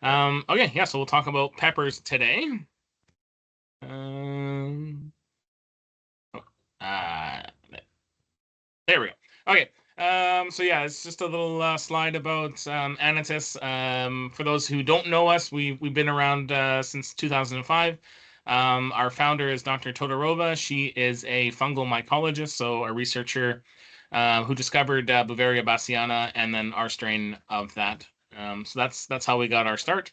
Okay, yeah, so we'll talk about peppers today. Um, oh, uh, there we go. Okay, so yeah, it's just a little slide about Anatis. For those who don't know us, we've been around since 2005. Our founder is Dr. Todorova. She is a fungal mycologist, so a researcher who discovered Bavaria bassiana and then our strain of that. So that's how we got our start.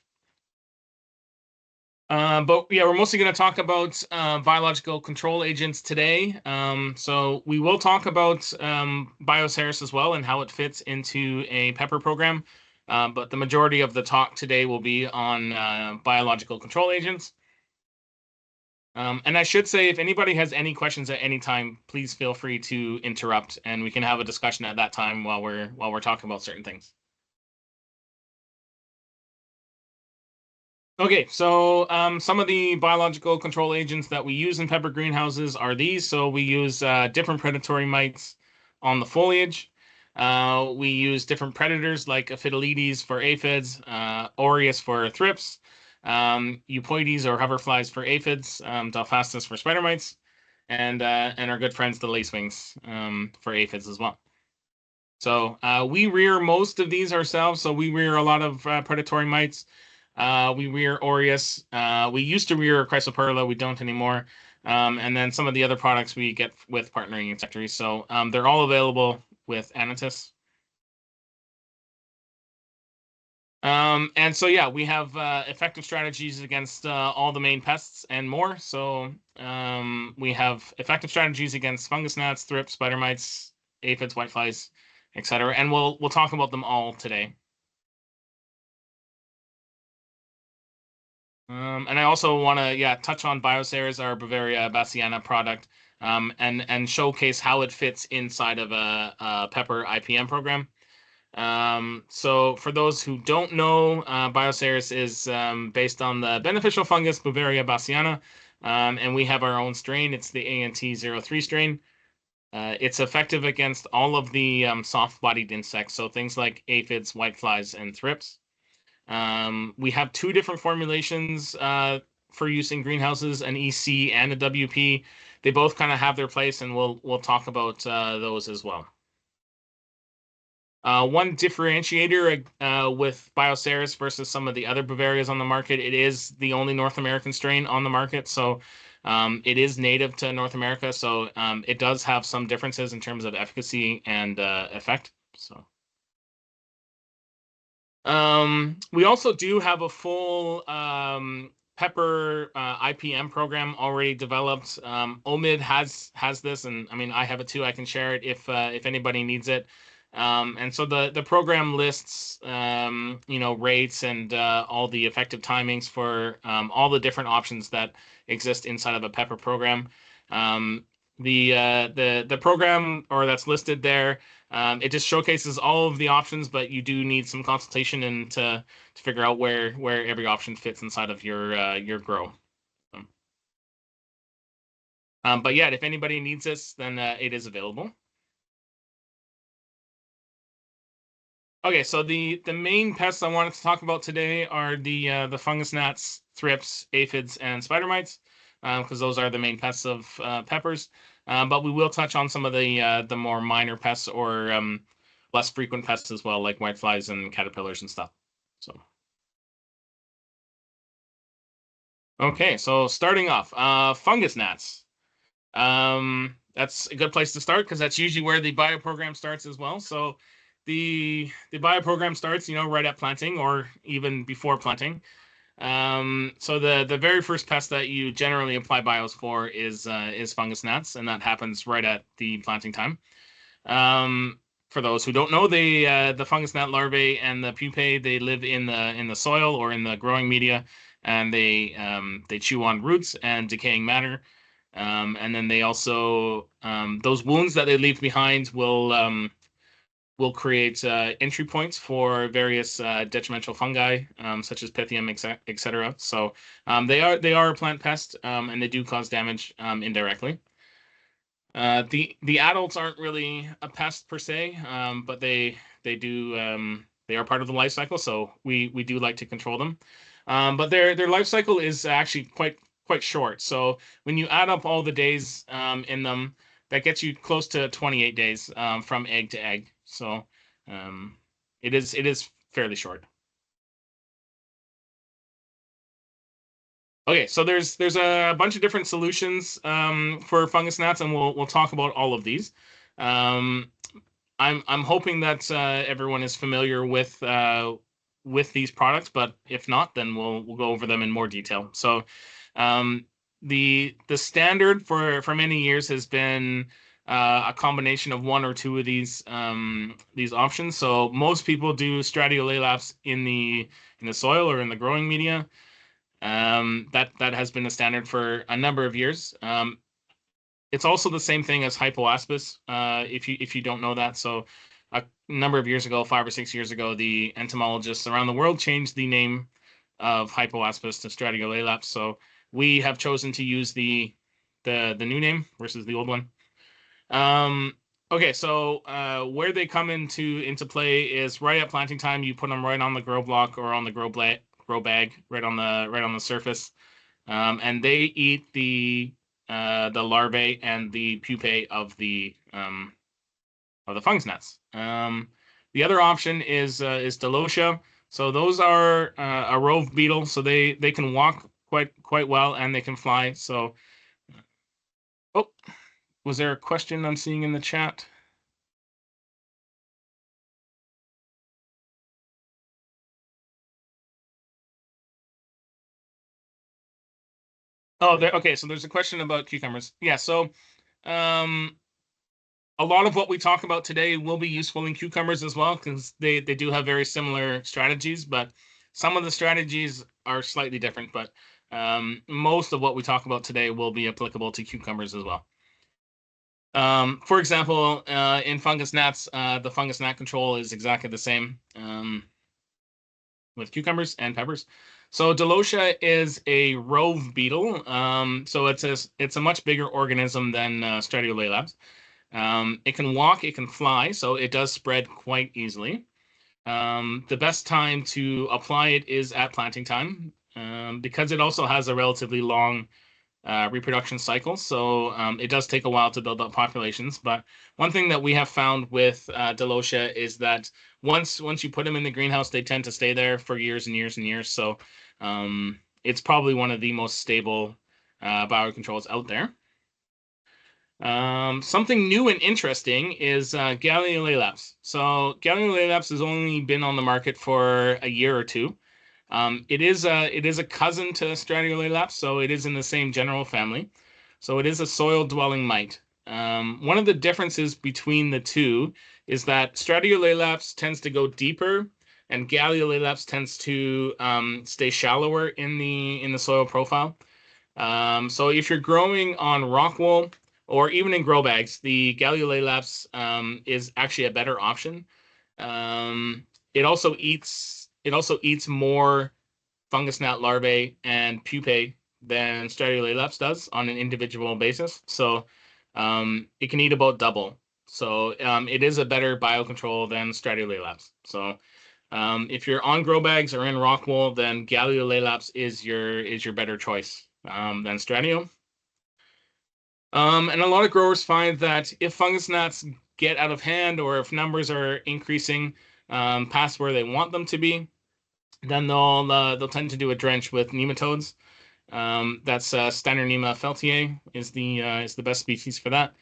But yeah, we're mostly going to talk about biological control agents today. So we will talk about Bioceres as well and how it fits into a pepper program. But the majority of the talk today will be on biological control agents. And I should say, if anybody has any questions at any time, please feel free to interrupt, and we can have a discussion at that time while we're talking about certain things. Okay, so some of the biological control agents that we use in pepper greenhouses are these. So we use different predatory mites on the foliage. We use different predators like Aphidoletes for aphids, Aureus for thrips, Eupoides or hoverflies for aphids, Delphastus for spider mites, and our good friends the lacewings for aphids as well. So we rear most of these ourselves. So we rear a lot of predatory mites. We rear Aureus. We used to rear Chrysoperla. We don't anymore. And then some of the other products we get with partnering insectaries. So they're all available with Anatis. And so, yeah, we have effective strategies against all the main pests and more. So we have effective strategies against fungus gnats, thrips, spider mites, aphids, whiteflies, etc. And we'll talk about them all today. And I also want to, touch on Bioceres, our Bavaria bassiana product, and showcase how it fits inside of a pepper IPM program. So for those who don't know, Bioceres is based on the beneficial fungus Bavaria bassiana, and we have our own strain. It's the ANT03 strain. It's effective against all of the soft-bodied insects, so things like aphids, whiteflies, and thrips. We have two different formulations for use in greenhouses, an EC and a WP. They both kind of have their place, and we'll talk about those as well. One differentiator with Bioceres versus some of the other Bavarias on the market, it is the only North American strain on the market. So it is native to North America. So it does have some differences in terms of efficacy and effect. So. We also do have a full pepper IPM program already developed. OMID has this, and I mean I have it too. I can share it if anybody needs it. And so the program lists rates and all the effective timings for all the different options that exist inside of a pepper program. The program or that's listed there. It just showcases all of the options, but you do need some consultation and to figure out where every option fits inside of your grow. But yeah, if anybody needs this, then it is available. Okay, so the main pests I wanted to talk about today are the fungus gnats, thrips, aphids, and spider mites, because those are the main pests of peppers. But we will touch on some of the more minor pests or less frequent pests as well, like whiteflies and caterpillars and stuff. So okay, so starting off, fungus gnats. That's a good place to start because that's usually where the bio program starts as well. So the bio program starts, right at planting or even before planting. So the very first pest that you generally apply bios for is fungus gnats, and that happens right at the planting time. For those who don't know, the fungus gnat larvae and the pupae, they live in the soil or in the growing media, and they chew on roots and decaying matter. And then they also those wounds that they leave behind will create entry points for various detrimental fungi, such as Pythium, etc. So they are a plant pest, and they do cause damage indirectly. The adults aren't really a pest per se, but they do they are part of the life cycle, so we do like to control them. But their life cycle is actually quite short. So when you add up all the days in them, that gets you close to 28 days from egg to egg. So um, it is fairly short. Okay, so there's a bunch of different solutions for fungus gnats, and we'll talk about all of these. Um, I'm hoping that everyone is familiar with these products, but if not, then we'll go over them in more detail. So, um, the standard for many years has been a combination of one or two of these options. So most people do stratiolaps in the soil or in the growing media. That has been the standard for a number of years. It's also the same thing as hypoaspis, if you don't know that. So a number of years ago, 5 or 6 years ago, the entomologists around the world changed the name of hypoaspis to Stratiolaelaps. So we have chosen to use the new name versus the old one. Okay, so where they come into play is right at planting time. You put them right on the grow block or on the grow bag, right on the surface, and they eat the larvae and the pupae of the fungus gnats. The other option is Delosia. So those are a rove beetle. So they can walk quite well and they can fly. So oh, was there a question I'm seeing in the chat? Oh, okay. So there's a question about cucumbers. Yeah. So um, a lot of what we talk about today will be useful in cucumbers as well because they do have very similar strategies, but some of the strategies are slightly different. But most of what we talk about today will be applicable to cucumbers as well. For example, in fungus gnats, the fungus gnat control is exactly the same with cucumbers and peppers. So Delosia is a rove beetle. So it's a much bigger organism than Stratiolaelabs. It can walk, it can fly, so it does spread quite easily. The best time to apply it is at planting time, because it also has a relatively long reproduction cycle. So it does take a while to build up populations. But one thing that we have found with Delosia is that once you put them in the greenhouse, they tend to stay there for years and years and years. So it's probably one of the most stable biocontrols out there. Something new and interesting is Galeolalaps. So Galeolalaps has only been on the market for a year or two. It is a cousin to Stratiolalaps, so it is in the same general family. So it is a soil-dwelling mite. One of the differences between the two is that Stratiolalaps tends to go deeper, and Galeolalaps tends to stay shallower in the soil profile. So if you're growing on rock wool or even in grow bags, the Galeolalaps is actually a better option. It also eats more fungus gnat larvae and pupae than Stratiolalaps does on an individual basis. So it can eat about double. So it is a better biocontrol than Stratiolalaps. So if you're on grow bags or in rock wool, then Galeolalaps is your better choice than Stratio. And a lot of growers find that if fungus gnats get out of hand or if numbers are increasing past where they want them to be, then they'll tend to do a drench with nematodes. That's Steinernema feltiae is the best species for that,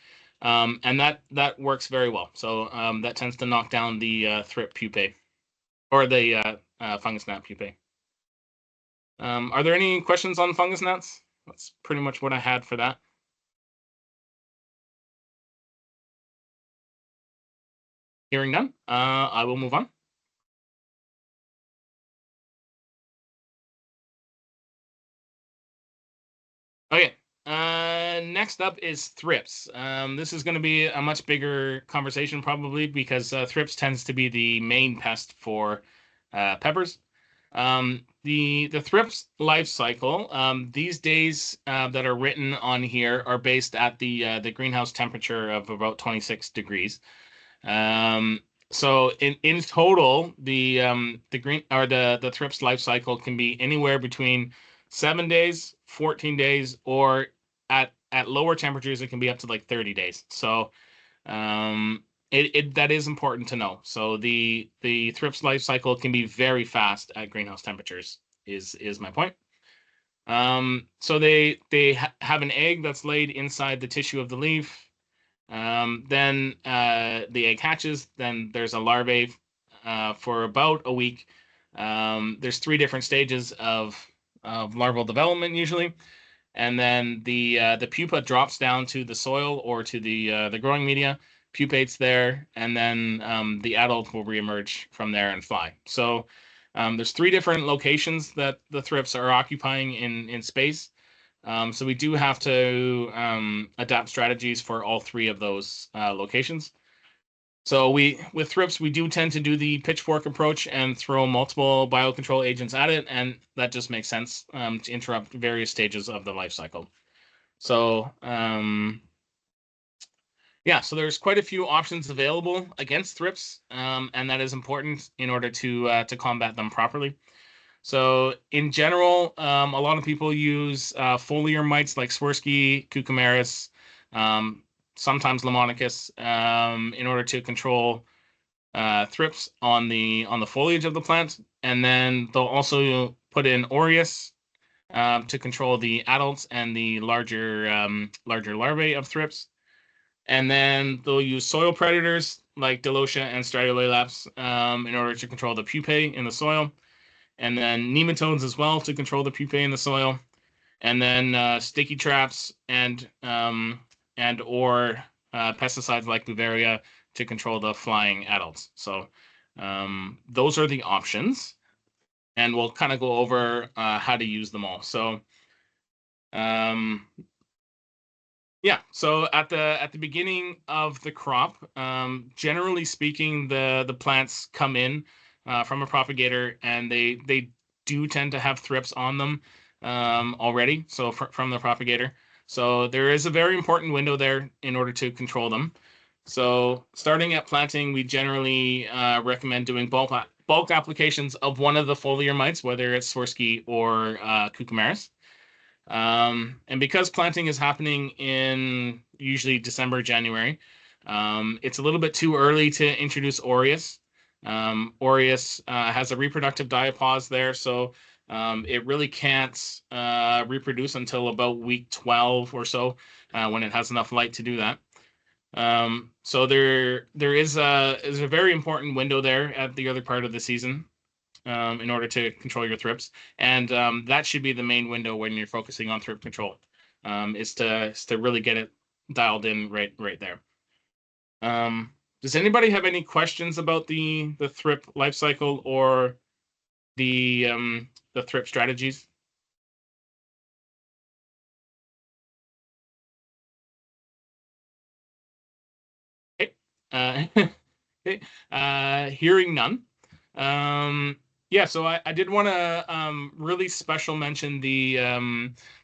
and that works very well. So that tends to knock down the thrip pupae or the fungus gnat pupae. Are there any questions on fungus gnats? That's pretty much what I had for that. Hearing none, I will move on. Okay. Next up is thrips. This is going to be a much bigger conversation probably because thrips tends to be the main pest for peppers. The thrips life cycle these days that are written on here are based at the greenhouse temperature of about 26 degrees. Um, So in total, the green or the thrips life cycle can be anywhere between 7 days, 14 days, or at lower temperatures it can be up to like 30 days. So it that is important to know. So the thrips life cycle can be very fast at greenhouse temperatures. Is my point. So they have an egg that's laid inside the tissue of the leaf. Then the egg hatches. Then there's a larvae for about a week. There's three different stages of larval development usually, and then the pupa drops down to the soil or to the growing media, pupates there, and then the adult will reemerge from there and fly. So there's three different locations that the thrips are occupying in space. So we do have to adapt strategies for all three of those locations. So with thrips, we do tend to do the pitchfork approach and throw multiple biocontrol agents at it, and that just makes sense to interrupt various stages of the life cycle. So yeah, so there's quite a few options available against thrips, and that is important in order to combat them properly. So in general, a lot of people use foliar mites like Swirsky, Cucumaris, um, sometimes Lamonicus, in order to control thrips on the foliage of the plant, and then they'll also put in Aureus to control the adults and the larger larvae of thrips, and then they'll use soil predators like Delocia and Stratolelaps in order to control the pupae in the soil, and then nematodes as well to control the pupae in the soil, and then sticky traps and or pesticides like Bavaria to control the flying adults. So those are the options, and we'll kind of go over how to use them all. So um, yeah, so at the beginning of the crop, generally speaking, the plants come in from a propagator, and they do tend to have thrips on them already. So from the propagator, so there is a very important window there in order to control them. So starting at planting, we generally recommend doing bulk applications of one of the foliar mites, whether it's Swirsky or Cucumaris. And because planting is happening in usually December, January, it's a little bit too early to introduce Aureus. Aureus has a reproductive diapause there, so it really can't reproduce until about week 12 or so, when it has enough light to do that. So there is a very important window there at the other part of the season in order to control your thrips. And that should be the main window when you're focusing on thrip control, is to really get it dialed in right there. Does anybody have any questions about the thrip life cycle or the thrip strategies? Okay. Okay. Hearing none. Yeah, so I did want to really special mention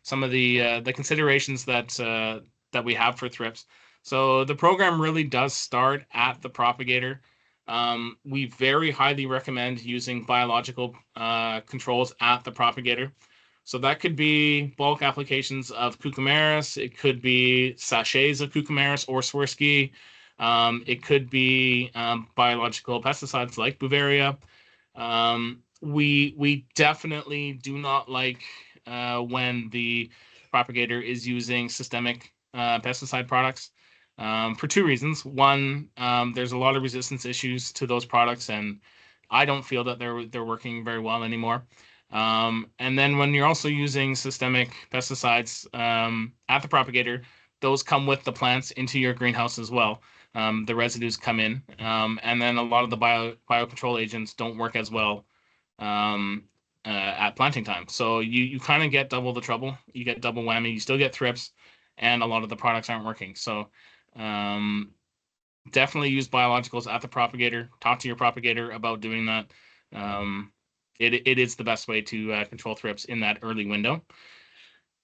some of the considerations that we have for thrips. So the program really does start at the propagator. We very highly recommend using biological controls at the propagator. So that could be bulk applications of Cucumaris. It could be sachets of Cucumaris or Swirsky. It could be biological pesticides like Bavaria. We definitely do not like when the propagator is using systemic pesticide products for two reasons. One, there's a lot of resistance issues to those products, and I don't feel that they're working very well anymore. And then when you're also using systemic pesticides at the propagator, those come with the plants into your greenhouse as well. The residues come in, and then a lot of the biocontrol agents don't work as well at planting time. So you kind of get double the trouble. You get double whammy. You still get thrips, and a lot of the products aren't working. So um, definitely use biologicals at the propagator. Talk to your propagator about doing that. Um, it is the best way to control thrips in that early window.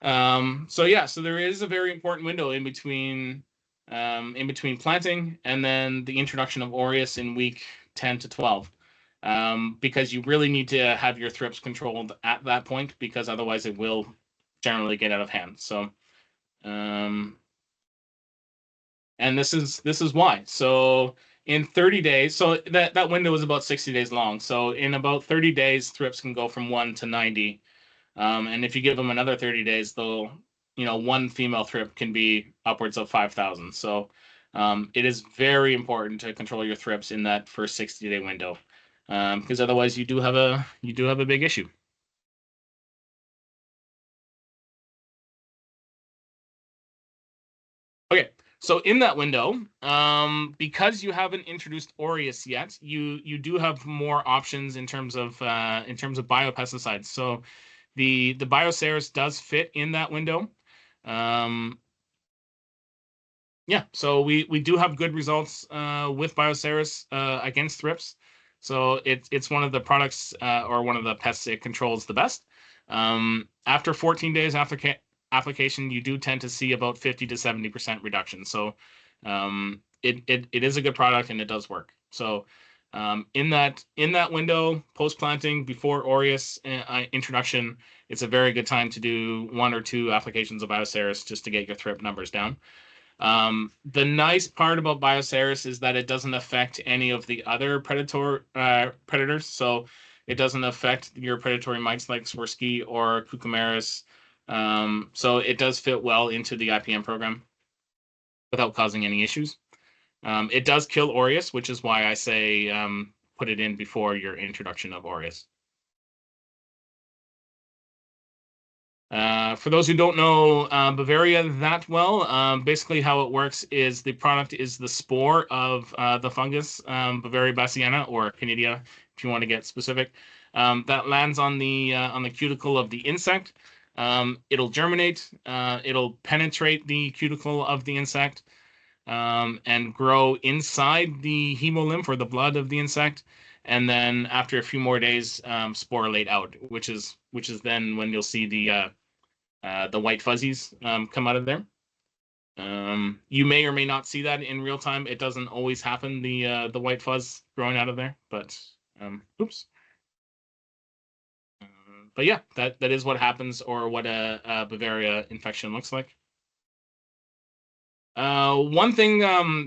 So yeah, so there is a very important window in between in between planting, and then the introduction of Aureus in week 10 to 12. Because you really need to have your thrips controlled at that point, because otherwise it will generally get out of hand. So, and this is why. So in 30 days, so that window is about 60 days long. So in about 30 days, thrips can go from 1 to 90. And if you give them another 30 days, they'll, one female thrip can be upwards of 5,000. So it is very important to control your thrips in that first 60-day window, because otherwise you do have a big issue. Okay, so in that window, because you haven't introduced Aureus yet, you do have more options in terms of biopesticides. So the Bioceres does fit in that window. Um, Yeah, so we do have good results with Bioceres against thrips. So it's one of the products or one of the pests it controls the best. After 14 days after application, you do tend to see about 50 to 70% reduction. So it is a good product and it does work. So in that window, post planting, before Aureus introduction, it's a very good time to do 1 or 2 applications of Bioceres just to get your thrip numbers down. The nice part about Bioceres is that it doesn't affect any of the other predators. So it doesn't affect your predatory mites like Swirsky or Cucumaris. So it does fit well into the IPM program without causing any issues. It does kill Aureus, which is why I say put it in before your introduction of Aureus. For those who don't know Bavaria that well, basically how it works is the product is the spore of the fungus, Bavaria bassiana or Canidia, if you want to get specific. That lands on the cuticle of the insect. It'll germinate. It'll penetrate the cuticle of the insect and grow inside the hemolymph or the blood of the insect. And then after a few more days, sporulate out, which is then when you'll see the white fuzzies come out of there. You may or may not see that in real time. It doesn't always happen, the white fuzz growing out of there, but oops. But yeah, that is what happens, or what a Bavaria infection looks like. One thing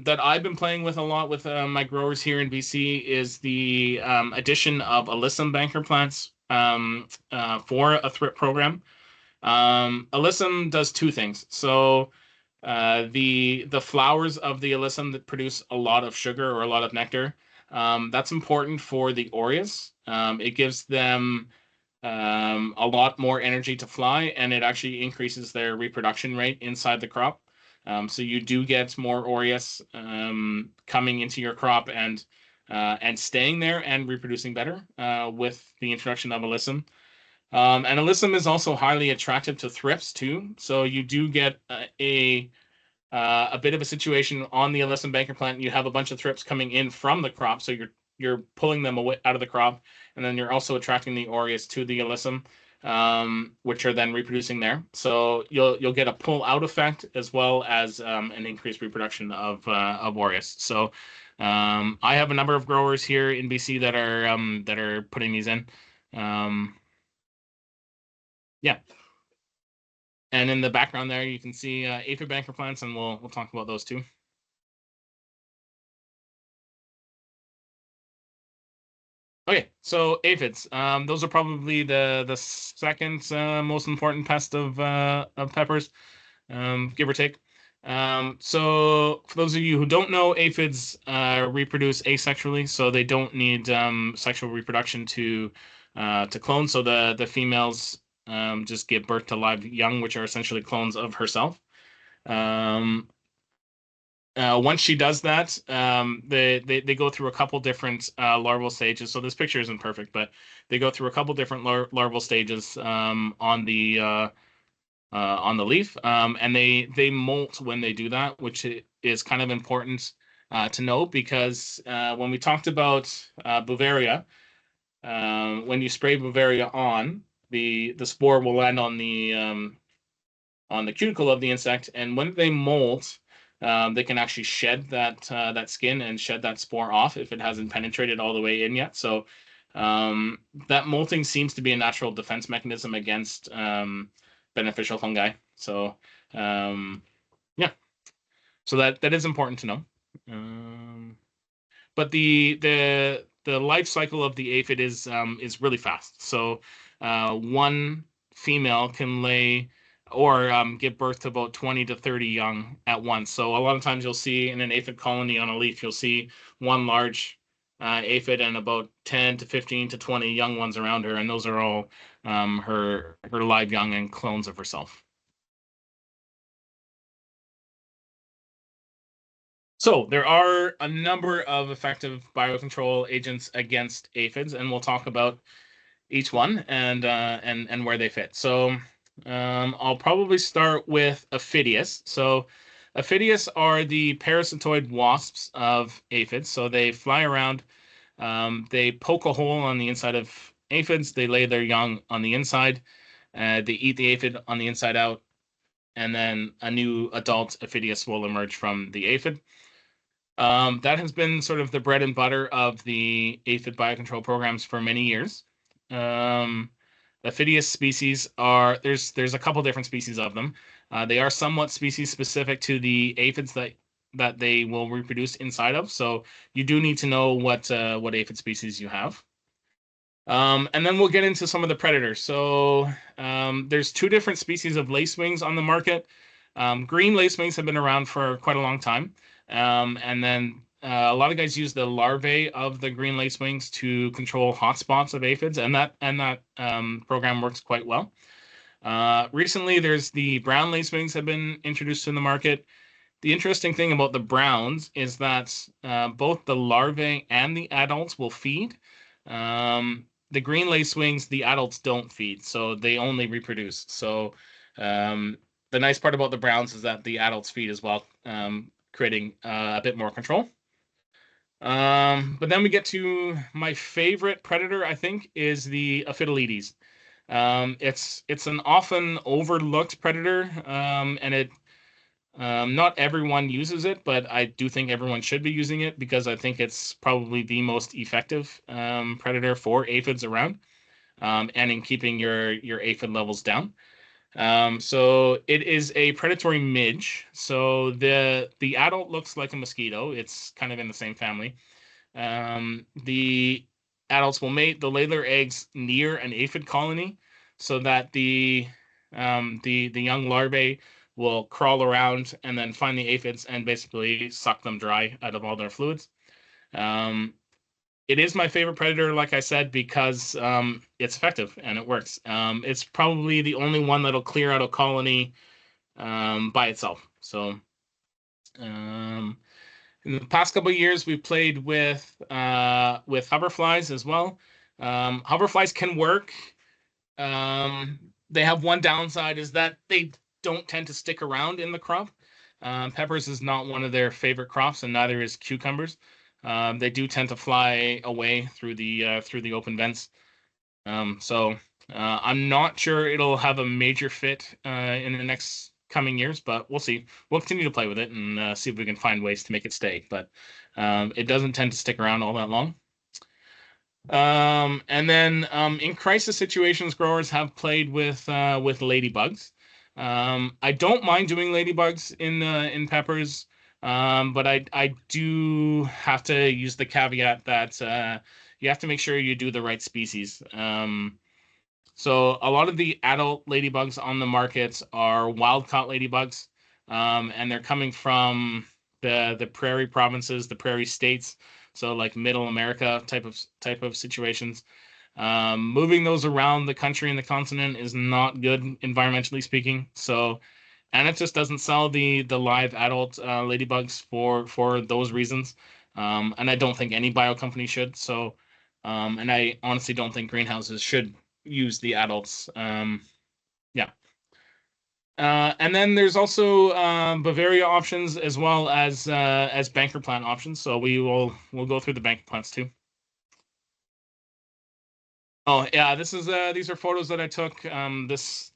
that I've been playing with a lot with my growers here in BC is the addition of alyssum banker plants for a thrip program. Alyssum does 2 things. So the flowers of the alyssum that produce a lot of sugar or a lot of nectar, that's important for the Aureus. It gives them a lot more energy to fly, and it actually increases their reproduction rate inside the crop. So you do get more Aureus coming into your crop and staying there and reproducing better with the introduction of alyssum. And alyssum is also highly attractive to thrips too. So you do get a bit of a situation on the alyssum banker plant. You have a bunch of thrips coming in from the crop, so you're pulling them away out of the crop, and then you're also attracting the Aureus to the alyssum, which are then reproducing there. So you'll get a pull out effect as well as an increased reproduction of Aureus. So I have a number of growers here in BC that are putting these in. Yeah. And in the background there, you can see aphid banker plants, and we'll talk about those too. Okay, so aphids. Those are probably the second most important pest of peppers, give or take. So for those of you who don't know, aphids reproduce asexually, so they don't need sexual reproduction to clone. So the females just give birth to live young, which are essentially clones of herself. Um, once she does that, they go through a couple different larval stages. So this picture isn't perfect, but they go through a couple different larval stages on the leaf, and they molt when they do that, which is kind of important to note, because when we talked about Bavaria, when you spray Bavaria on, the spore will land on the cuticle of the insect, and when they molt, they can actually shed that skin and shed that spore off if it hasn't penetrated all the way in yet. So that molting seems to be a natural defense mechanism against beneficial fungi. So yeah, so that is important to know. But the life cycle of the aphid is really fast. So one female can lay or give birth to about 20 to 30 young at once. So a lot of times you'll see in an aphid colony on a leaf, you'll see one large aphid and about 10 to 15 to 20 young ones around her, and those are all her live young and clones of herself. So there are a number of effective biocontrol agents against aphids, and we'll talk about each one and where they fit. So I'll probably start with Aphidius. So Aphidius are the parasitoid wasps of aphids. So they fly around, they poke a hole on the inside of aphids, they lay their young on the inside, they eat the aphid on the inside out, and then a new adult Aphidius will emerge from the aphid. That has been sort of the bread and butter of the aphid biocontrol programs for many years. Um, the Aphidius species are there's a couple different species of them. They are somewhat species specific to the aphids that they will reproduce inside of. So you do need to know what aphid species you have. And then we'll get into some of the predators. So there's two different species of lacewings on the market. Green lacewings have been around for quite a long time. And then a lot of guys use the larvae of the green lacewings to control hotspots of aphids, and that program works quite well. Recently, there's the brown lacewings have been introduced to the market. The interesting thing about the browns is that both the larvae and the adults will feed. The green lacewings, the adults don't feed, so they only reproduce. So the nice part about the browns is that the adults feed as well, creating a bit more control. But then we get to my favorite predator, I think, is the Aphidoletes. It's an often overlooked predator, and it not everyone uses it, but I do think everyone should be using it because I think it's probably the most effective predator for aphids around, and in keeping your aphid levels down. So it is a predatory midge. So the adult looks like a mosquito. It's kind of in the same family. The adults will mate. They'll lay their eggs near an aphid colony, so that the young larvae will crawl around and then find the aphids and basically suck them dry out of all their fluids. Um, it is my favorite predator, like I said, because it's effective and it works. It's probably the only one that'll clear out a colony by itself. So um, in the past couple of years, we've played with hoverflies as well. Hoverflies can work. Um, they have one downside is that they don't tend to stick around in the crop. Peppers is not one of their favorite crops, and neither is cucumbers. They do tend to fly away through the open vents. So I'm not sure it'll have a major fit in the next coming years, but we'll see. We'll continue to play with it and see if we can find ways to make it stay. But it doesn't tend to stick around all that long. And then in crisis situations, growers have played with ladybugs. I don't mind doing ladybugs in peppers, but I do have to use the caveat that you have to make sure you do the right species. So a lot of the adult ladybugs on the market are wild-caught ladybugs, and they're coming from the prairie provinces, the prairie states, so like Middle America type of situations. Moving those around the country and the continent is not good environmentally speaking. So, and it just doesn't sell the live adult ladybugs for those reasons. And I don't think any bio company should. So, and I honestly don't think greenhouses should use the adults. Yeah. And then there's also Bavaria options as banker plant options. So we'll go through the banker plants too. Oh yeah, these are photos that I took this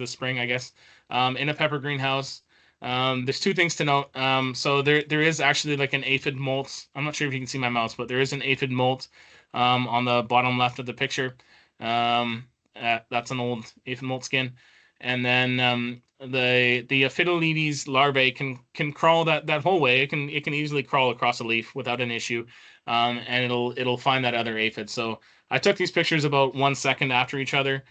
spring, I guess, in a pepper greenhouse. There's two things to note. So there is actually like an aphid molt. I'm not sure if you can see my mouse, but there is an aphid molt on the bottom left of the picture. That's an old aphid molt skin. And then the Aphidoletes larvae can crawl that whole way. It can easily crawl across a leaf without an issue, and it'll find that other aphid. So I took these pictures about 1 second after each other.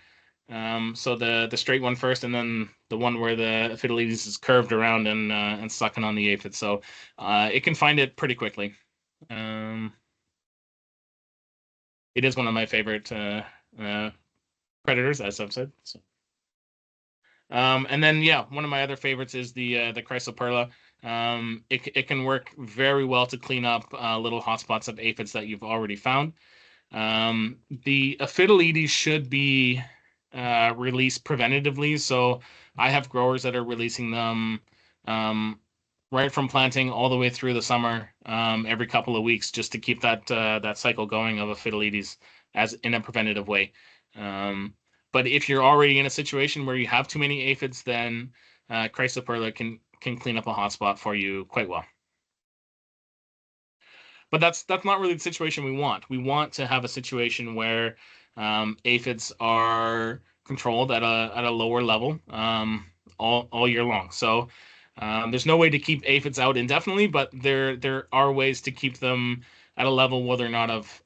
So the straight one first, and then the one where the Aphidoletes is curved around and sucking on the aphid. So it can find it pretty quickly. Um, it is one of my favorite predators, as I've said. So. And then yeah, one of my other favorites is the Chrysoperla. It can work very well to clean up little hotspots of aphids that you've already found. The Aphidoletes should be released preventatively. So I have growers that are releasing them um, right from planting all the way through the summer, every couple of weeks, just to keep that cycle going of Aphidoletes as in a preventative way. Um, but if you're already in a situation where you have too many aphids, then Chrysoperla can clean up a hotspot for you quite well. But that's not really the situation we want. We want to have a situation where aphids are controlled at a lower level all year long. So there's no way to keep aphids out indefinitely, but there are ways to keep them at a level where they're not of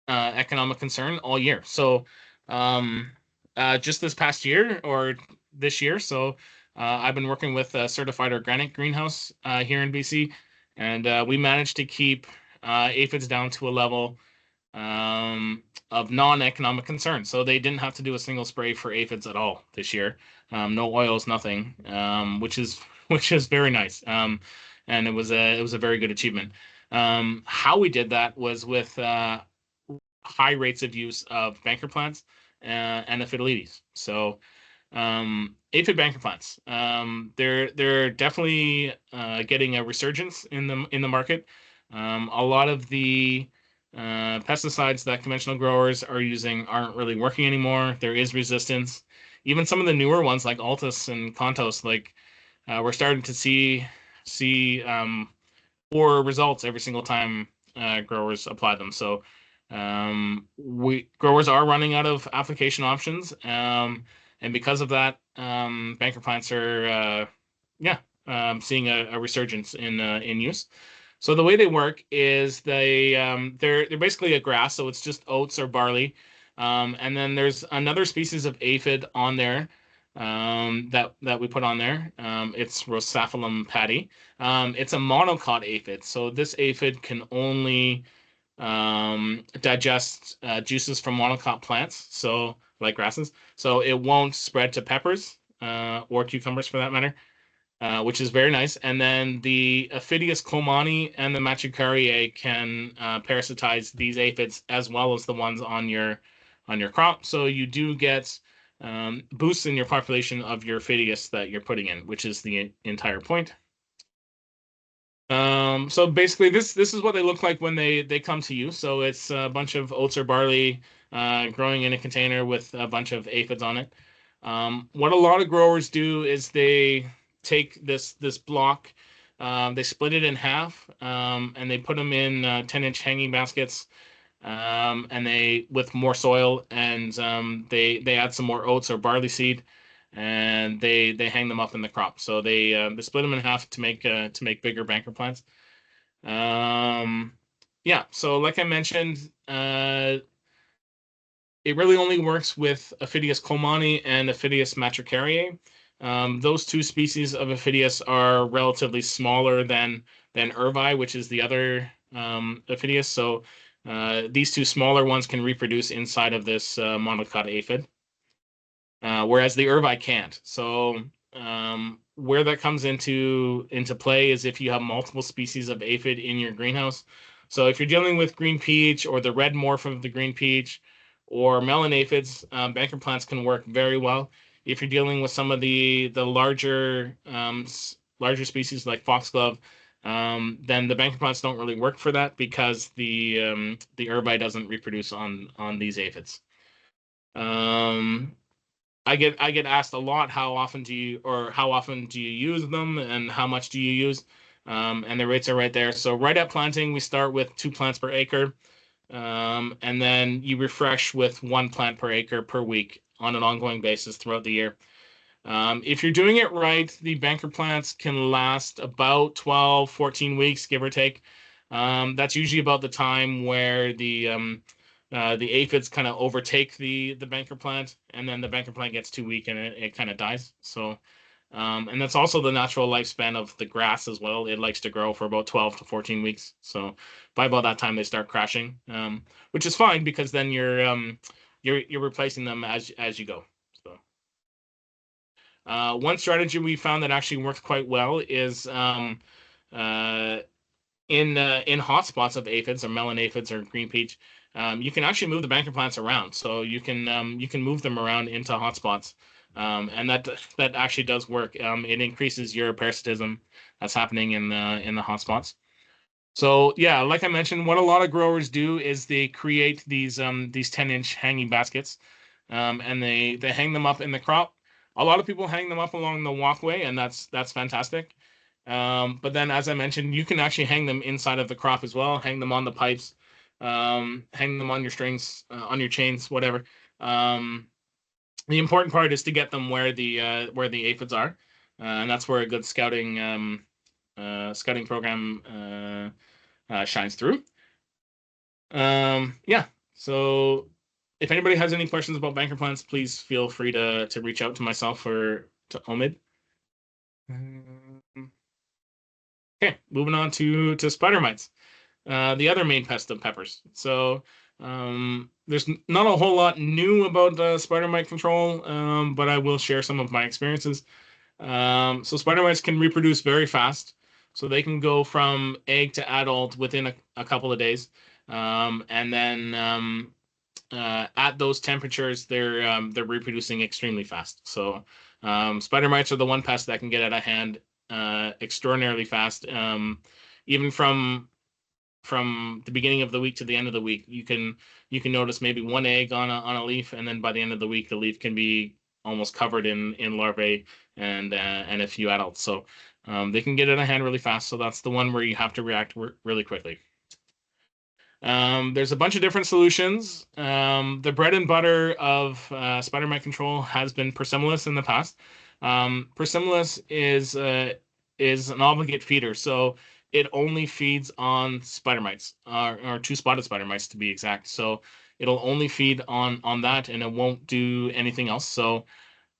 economic concern all year. So um, just this past year or this year, so I've been working with a certified organic greenhouse here in BC, and we managed to keep aphids down to a level of non-economic concern. So they didn't have to do a single spray for aphids at all this year. No oils, nothing, which is very nice. And it was a very good achievement. How we did that was with high rates of use of banker plants and Aphidoletes. So aphid banker plants, they're definitely getting a resurgence in the market. A lot of the pesticides that conventional growers are using aren't really working anymore. There is resistance. Even some of the newer ones like Altus and Contos, like we're starting to see poor results every single time growers apply them. So we growers are running out of application options, and because of that, banker plants are yeah seeing a resurgence in use. So the way they work is they're basically a grass, so it's just oats or barley, and then there's another species of aphid on there that we put on there. It's Rosaphyllum patti. It's a monocot aphid, so this aphid can only digest juices from monocot plants, so like grasses. So it won't spread to peppers or cucumbers for that matter, which is very nice. And then the Aphidius clomani and the Matricariae can parasitize these aphids as well as the ones on your crop. So you do get boosts in your population of your Aphidius that you're putting in, which is the entire point. So basically, this is what they look like when they come to you. So it's a bunch of oats or barley growing in a container with a bunch of aphids on it. What a lot of growers do is they take this block, they split it in half, and they put them in 10-inch hanging baskets, and they with more soil, and they add some more oats or barley seed, and they hang them up in the crop. So they split them in half to make bigger banker plants. Um, yeah. So like I mentioned, it really only works with Aphidius clomani and Aphidius matricariae. Those two species of Aphidius are relatively smaller than Ervi, which is the other Aphidius. So these two smaller ones can reproduce inside of this monocot aphid, whereas the Ervi can't. So where that comes into play is if you have multiple species of aphid in your greenhouse. So if you're dealing with green peach or the red morph of the green peach or melon aphids, banker plants can work very well. If you're dealing with some of the larger species like foxglove, then the banker plants don't really work for that because the Ervi doesn't reproduce on these aphids. Um, I get asked a lot, how often do you use them, and how much do you use? And the rates are right there. So right at planting, we start with 2 plants per acre, and then you refresh with 1 plant per acre per week on an ongoing basis throughout the year. If you're doing it right, the banker plants can last about 12, 14 weeks, give or take. That's usually about the time where the aphids kind of overtake the banker plant, and then the banker plant gets too weak and it kind of dies. So, and that's also the natural lifespan of the grass as well. It likes to grow for about 12 to 14 weeks. So by about that time they start crashing, which is fine because then you're replacing them as you go. So. One strategy we found that actually worked quite well is uh, in hotspots of aphids or melon aphids or green peach. You can actually move the banker plants around, so you can move them around into hotspots, and that actually does work. It increases your parasitism that's happening in the hotspots. So yeah, like I mentioned, what a lot of growers do is they create these 10-inch hanging baskets, and they hang them up in the crop. A lot of people hang them up along the walkway, and that's fantastic. But then, as I mentioned, you can actually hang them inside of the crop as well. Hang them on the pipes, hang them on your strings, on your chains, whatever. Um, the important part is to get them where the aphids are, and that's where a good scouting program shines through. Yeah. So if anybody has any questions about banker plants, please feel free to reach out to myself or to Omid. Um, okay, moving on to spider mites, the other main pest of peppers. So there's not a whole lot new about spider mite control, but I will share some of my experiences. So spider mites can reproduce very fast. So they can go from egg to adult within a couple of days. And then at those temperatures, they're reproducing extremely fast. So spider mites are the one pest that can get out of hand extraordinarily fast. Even from the beginning of the week to the end of the week, you can notice maybe one egg on a leaf, and then by the end of the week, the leaf can be almost covered in larvae and a few adults. So they can get out of hand really fast. So that's the one where you have to react really quickly. There's a bunch of different solutions. The bread and butter of spider mite control has been Persimilis in the past. Persimilis is an obligate feeder, so it only feeds on spider mites, or two-spotted spider mites to be exact. So it'll only feed on that, and it won't do anything else. So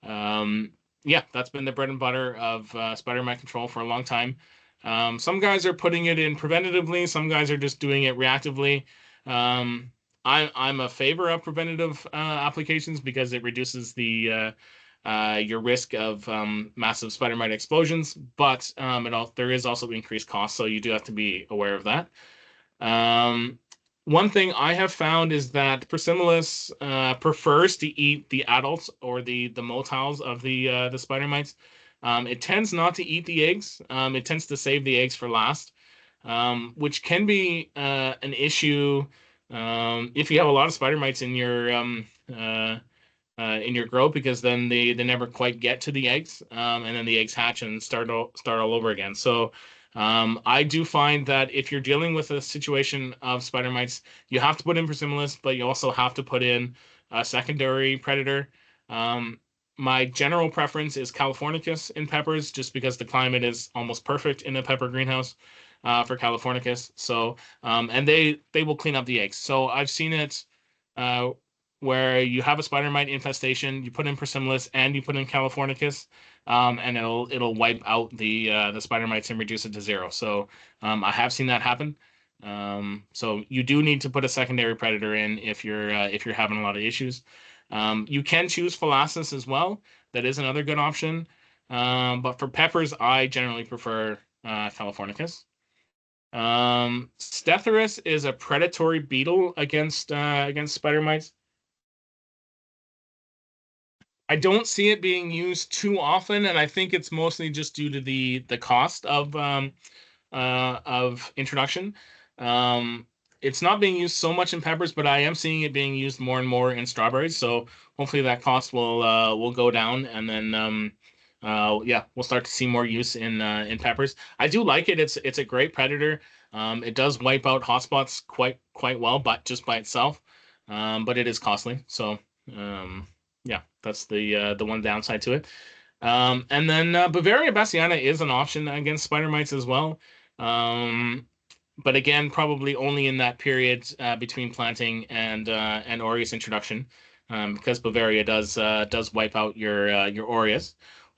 yeah, that's been the bread and butter of spider mite control for a long time. Some guys are putting it in preventatively. Some guys are just doing it reactively. Um, I'm a favor of preventative applications because it reduces your risk of massive spider mite explosions, but there is also increased cost, so you do have to be aware of that. Um, One thing I have found is that Persimilis prefers to eat the adults or the motiles of the spider mites. It tends not to eat the eggs. It tends to save the eggs for last, which can be an issue if you have a lot of spider mites in your grow, because then they never quite get to the eggs, and then the eggs hatch and start all over again. So I do find that if you're dealing with a situation of spider mites, you have to put in Persimilis, but you also have to put in a secondary predator. Um, my general preference is Californicus in peppers, just because the climate is almost perfect in a pepper greenhouse for Californicus. So and they will clean up the eggs. So I've seen it. Uh, where you have a spider mite infestation, you put in Persimilis and you put in Californicus, and it'll wipe out the spider mites and reduce it to zero. So I have seen that happen. So you do need to put a secondary predator in if you're having a lot of issues. You can choose Phalassus as well. That is another good option. But for peppers, I generally prefer Californicus. Stepharis is a predatory beetle against spider mites. I don't see it being used too often, and I think it's mostly just due to the cost of introduction. Um, it's not being used so much in peppers, but I am seeing it being used more and more in strawberries. So hopefully that cost will go down, and then yeah, we'll start to see more use in peppers. I do like it. It's a great predator. It does wipe out hotspots quite well, but just by itself. But it is costly. So um, yeah, that's the one downside to it. And then Bavaria bassiana is an option against spider mites as well. But again, probably only in that period between planting and Aureus introduction, because Bavaria does wipe out your Aureus.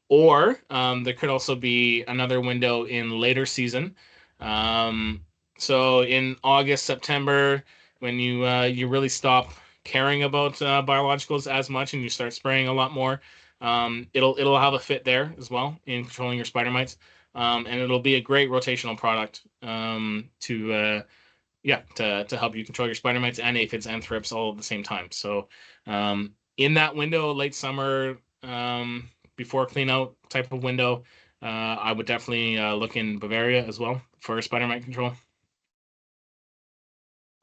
Or there could also be another window in later season. Um, so in August, September, when you really stop caring about biologicals as much and you start spraying a lot more, it'll have a fit there as well in controlling your spider mites. And it'll be a great rotational product to yeah to help you control your spider mites and aphids and thrips all at the same time. So in that window, late summer, before clean out type of window, I would definitely look in Bavaria as well for spider mite control.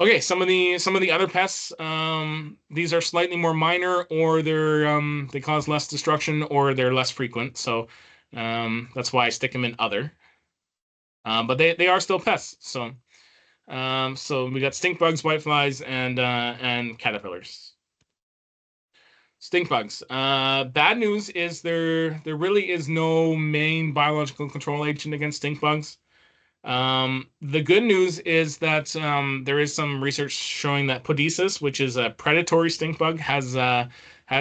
Okay, some of the other pests, these are slightly more minor, or they cause less destruction, or they're less frequent. So that's why I stick them in other. But they are still pests. So we got stink bugs, whiteflies, and caterpillars. Stink bugs. Bad news is there really is no main biological control agent against stink bugs. The good news is that there is some research showing that podesis, which is a predatory stink bug, has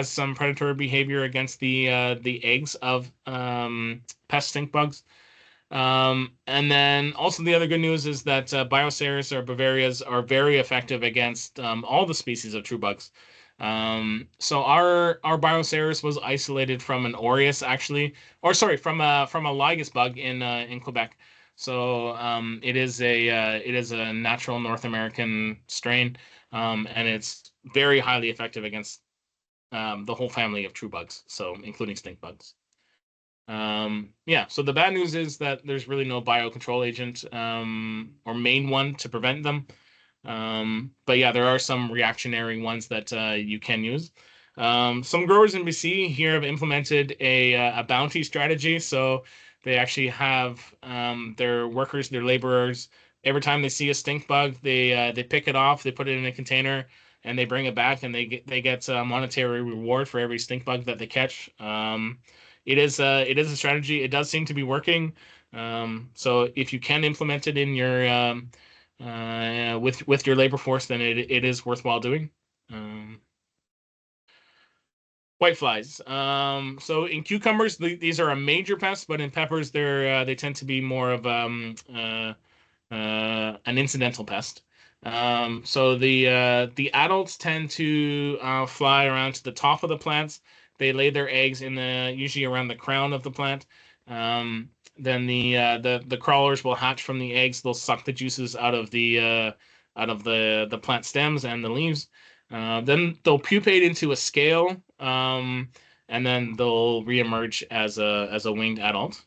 some predatory behavior against the eggs of pest stink bugs. And then also the other good news is that Bioceres or Bavarias are very effective against all the species of true bugs. So our Bioceres was isolated from an Aureus actually, or sorry, from a Lygus bug in Quebec. So it is a natural North American strain, and it's very highly effective against the whole family of true bugs, so including stink bugs. Yeah, so the bad news is that there's really no biocontrol agent or main one to prevent them. But yeah, there are some reactionary ones that you can use. Some growers in BC here have implemented a bounty strategy. So they actually have their workers, their laborers, every time they see a stink bug, they pick it off, they put it in a container, and they bring it back, and they get a monetary reward for every stink bug that they catch. It is a strategy. It does seem to be working. So if you can implement it in your with your labor force, then it is worthwhile doing. Um, Whiteflies. So in cucumbers, these are a major pest, but in peppers, they tend to be more of an incidental pest. So the adults tend to fly around to the top of the plants. They lay their eggs in the usually around the crown of the plant. Then the crawlers will hatch from the eggs. They'll suck the juices out of the plant stems and the leaves. Then they'll pupate into a scale, and then they'll reemerge as a winged adult.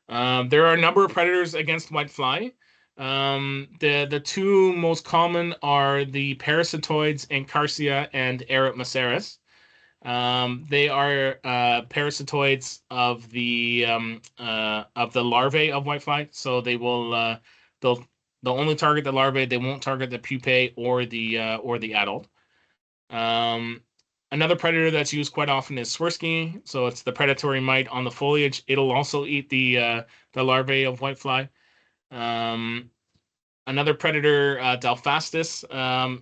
There are a number of predators against whitefly. The two most common are the parasitoids Encarsia and Eretmaceras. They are parasitoids of the larvae of whitefly, so they'll they'll only target the larvae. They won't target the pupae or the adult. Um, Another predator that's used quite often is Swirsky. So it's the predatory mite on the foliage. It'll also eat the larvae of whitefly. Um, Another predator, Delphastus,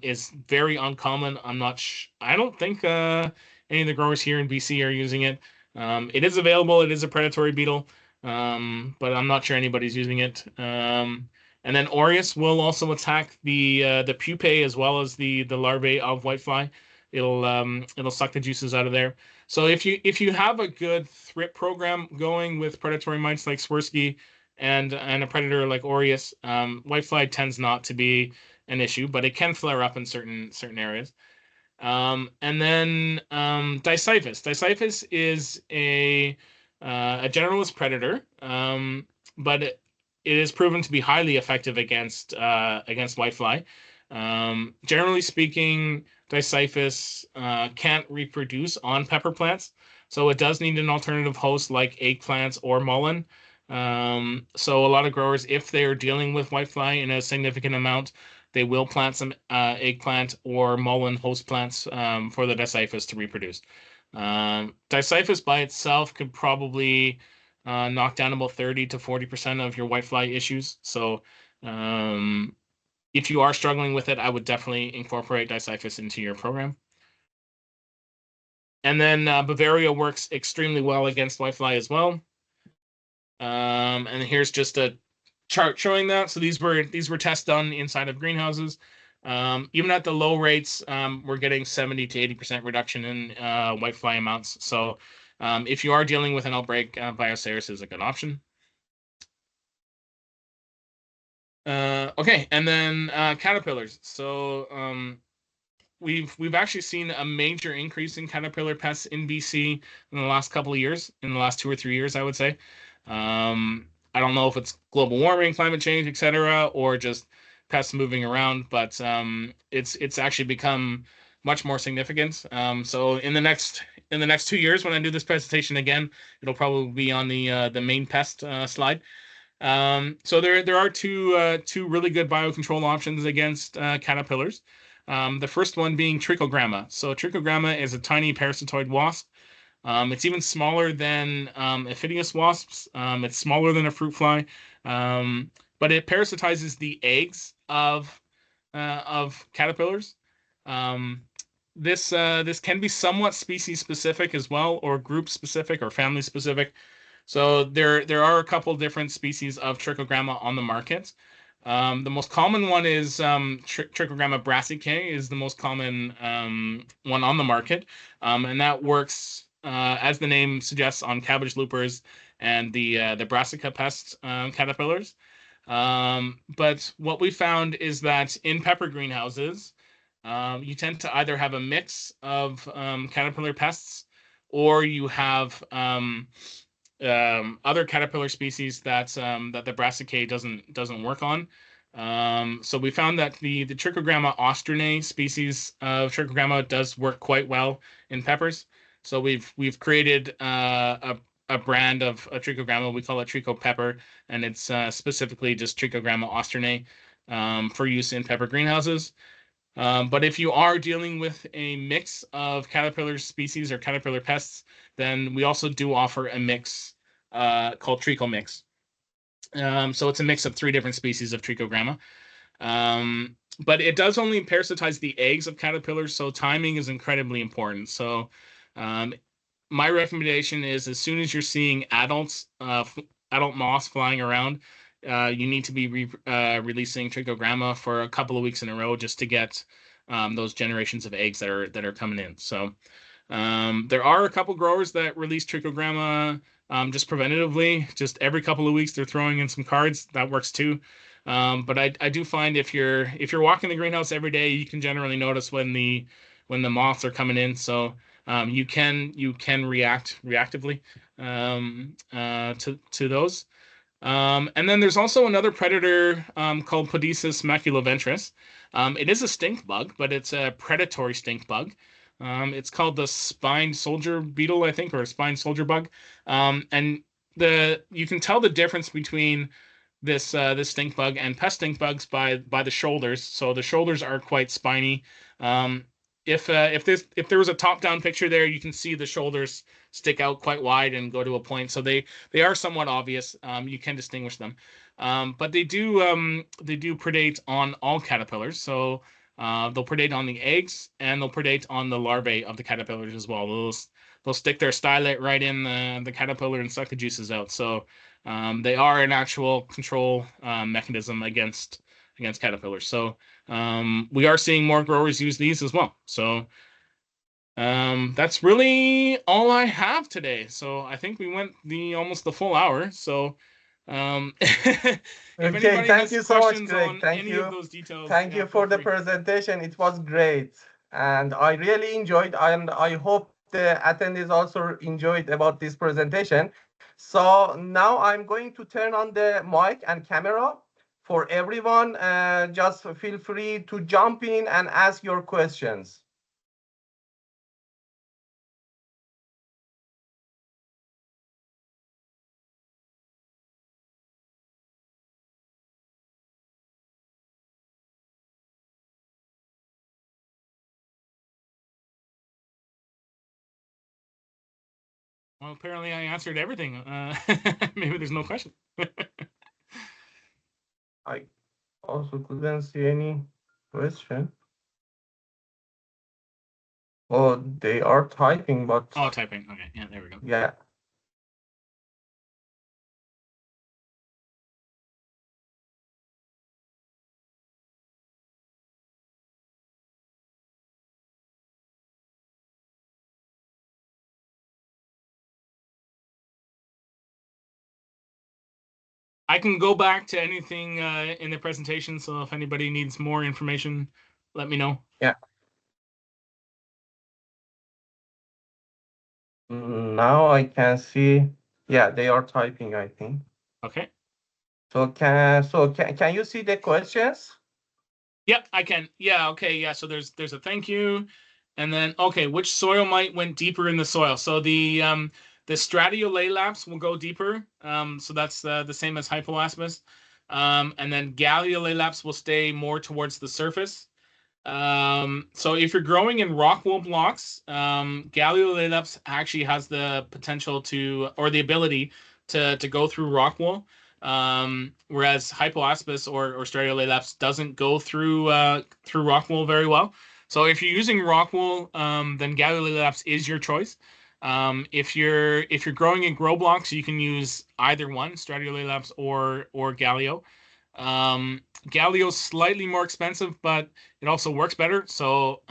is very uncommon. I don't think any of the growers here in BC are using it. It is available. It is a predatory beetle, but I'm not sure anybody's using it. And then Aureus will also attack the pupae as well as the larvae of whitefly. It'll suck the juices out of there. So if you have a good thrip program going with predatory mites like Swirsky and a predator like Aureus, whitefly tends not to be an issue, but it can flare up in certain areas. And then Dicyphus. Dicyphus is a generalist predator, but it is proven to be highly effective against whitefly. Generally speaking, Dicyphus can't reproduce on pepper plants, so it does need an alternative host like eggplants or mullein. So a lot of growers, if they are dealing with whitefly in a significant amount, they will plant some eggplant or mullein host plants for the Dicyphus to reproduce. Dicyphus by itself could probably knock down about 30 to 40% of your whitefly issues. So if you are struggling with it, I would definitely incorporate Dicyphus into your program. And then Bavaria works extremely well against whitefly as well. And here's just a chart showing that. So these were tests done inside of greenhouses. Even at the low rates, we're getting 70 to 80% reduction in whitefly amounts. So if you are dealing with an outbreak, Bioceres is a good option. Okay, and then caterpillars. So we've actually seen a major increase in caterpillar pests in BC in the last couple of years, in the last 2 or 3 years, I would say. I don't know if it's global warming, climate change, etc., or just pests moving around, but it's actually become much more significant. So in the next 2 years, when I do this presentation again, it'll probably be on the main pest slide. So there are two really good biocontrol options against caterpillars. The first one being trichogramma. So trichogramma is a tiny parasitoid wasp. It's even smaller than Aphidius wasps. It's smaller than a fruit fly, but it parasitizes the eggs of caterpillars. This can be somewhat species specific as well, or group specific, or family specific. So there are a couple different species of trichogramma on the market. The most common one is Trichogramma brassicae is the most common one on the market, and that works as the name suggests on cabbage loopers and the brassica pest caterpillars. But what we found is that in pepper greenhouses, you tend to either have a mix of caterpillar pests, or you have other caterpillar species that the brassicae doesn't work on. So we found that the Trichogramma austernae species of Trichogramma does work quite well in peppers. So we've created a brand of a Trichogramma. We call it Tricho Pepper, and it's specifically just Trichogramma austernae for use in pepper greenhouses. But if you are dealing with a mix of caterpillar species or caterpillar pests, then we also do offer a mix called Tricho Mix. So it's a mix of 3 different species of Trichogramma. But it does only parasitize the eggs of caterpillars, so timing is incredibly important. So my recommendation is, as soon as you're seeing adult moths flying around, you need to be releasing Trichogramma for a couple of weeks in a row just to get those generations of eggs that are coming in. So there are a couple growers that release Trichogramma just preventatively, just every couple of weeks they're throwing in some cards. That works too. But I do find if you're walking the greenhouse every day, you can generally notice when the moths are coming in. So you can react reactively to those. And then there's also another predator called Podesis maculoventris. It is a stink bug, but it's a predatory stink bug. It's called the spined soldier beetle, I think, or a spined soldier bug. And you can tell the difference between this stink bug and pest stink bugs by the shoulders. So the shoulders are quite spiny. If there was a top-down picture there, you can see the shoulders stick out quite wide and go to a point. So they are somewhat obvious. You can distinguish them. But they do predate on all caterpillars. So they'll predate on the eggs, and they'll predate on the larvae of the caterpillars as well. They'll stick their stylet right in the caterpillar and suck the juices out. So they are an actual control mechanism against caterpillars. So we are seeing more growers use these as well. So that's really all I have today. So I think we went almost the full hour. So if Okay, anybody thank has you so much, questions Greg. on Thank any of you. those details, Thank yeah, you feel for the free. presentation. It was great. And I really enjoyed, and I hope the attendees also enjoyed about this presentation. So now I'm going to turn on the mic and camera for everyone. Just feel free to jump in and ask your questions. Well, apparently I answered everything. Maybe there's no question. I also couldn't see any question. Oh, they are typing, but Oh, typing. Okay, yeah, there we go. yeah. I can go back to anything in the presentation, so if anybody needs more information, let me know. Yeah. Now I can see. Yeah, they are typing, I think. Okay. Can you see the questions? Yeah, I can. Yeah, okay, yeah. So there's a thank you, and then okay, which soil mite went deeper in the soil? So the stratiolaelaps will go deeper. So that's the same as hypoaspis. And then galliolaelaps will stay more towards the surface. So if you're growing in rock wool blocks, Galliolaylaps actually has the potential to, or the ability to go through rock wool. Whereas Hypoaspis or Stratiolaelaps doesn't go through rock wool very well. So if you're using rock wool, then Galliolaylaps is your choice. If you're growing in grow blocks, you can use either one, Stratiolaelaps or Gallio. Gallio's slightly more expensive, but it also works better. So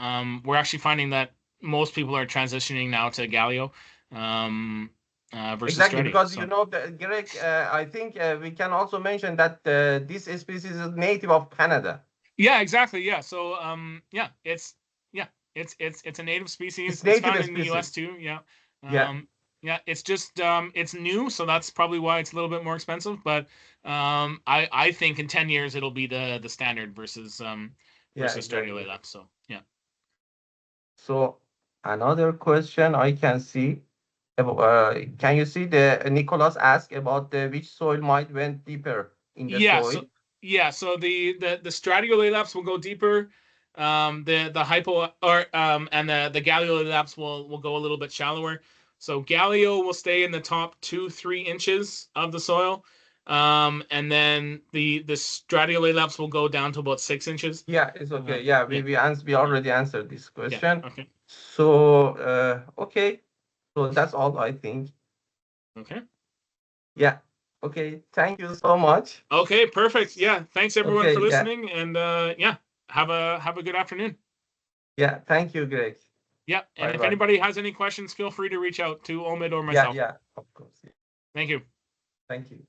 we're actually finding that most people are transitioning now to Gallio versus Exactly, Stratio. because So Greg, I think we can also mention that this species is native of Canada. yeah, exactly. Yeah. So yeah, it's a native species. It's It's native found in the U.S. species. too. Yeah. Yeah, Yeah, it's just it's new, so that's probably why it's a little bit more expensive. But I think in 10 years it'll be the standard yeah, versus exactly. Stratiolate. So yeah. So another question I can see. Can you see the Nicholas asked about the which soil might went deeper in the Yeah, soil? so yeah, so the stratiolaps will go deeper. The hypo or and the gallio will go a little bit shallower. So gallio will stay in the top 2-3 inches of the soil. And then the stratiolaps will go down to about 6 inches. Yeah, it's okay. Yeah, Yeah, we yeah, already answered this yeah. question. Okay. So okay, so that's all I think. Okay. Yeah. Okay. Thank you so much. Okay, perfect. Yeah. Thanks everyone for Okay. Yeah. listening. And yeah, have a good afternoon. Yeah. Thank you, Greg. Yeah. And Bye if bye. anybody has any questions, feel free to reach out to Omid or Yeah. myself. Yeah. Of course. Yeah. Thank you. Thank you.